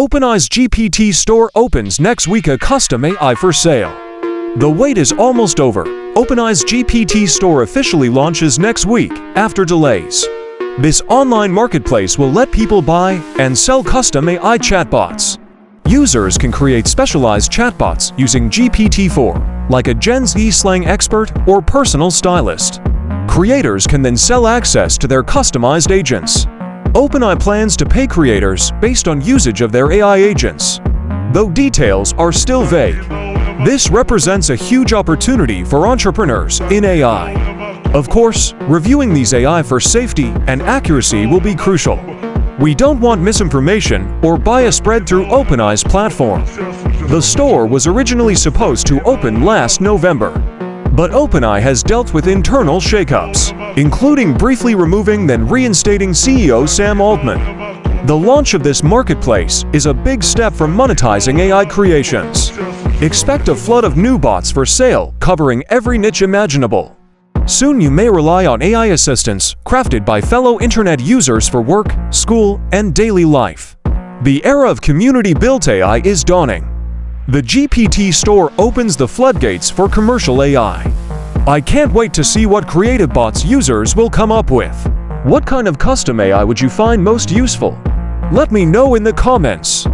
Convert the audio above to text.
OpenAI's GPT store opens next week. A custom AI for sale. The wait is almost over. OpenAI's GPT store officially launches next week after delays. This online marketplace will let people buy and sell custom AI chatbots. Users can create specialized chatbots using GPT-4, like a Gen Z slang expert or personal stylist. Creators can then sell access to their customized agents. OpenAI plans to pay creators based on usage of their AI agents, though details are still vague. This represents a huge opportunity for entrepreneurs in AI. Of course, reviewing these AI for safety and accuracy will be crucial. We don't want misinformation or bias spread through OpenAI's platform. The store was originally supposed to open last November, but OpenAI has dealt with internal shakeups, including briefly removing then reinstating CEO Sam Altman. The launch of this marketplace is a big step for monetizing AI creations. Expect a flood of new bots for sale covering every niche imaginable. Soon you may rely on AI assistants crafted by fellow internet users for work, school, and daily life. The era of community-built AI is dawning. The GPT store opens the floodgates for commercial AI. I can't wait to see what creative bots users will come up with. What kind of custom AI would you find most useful? Let me know in the comments.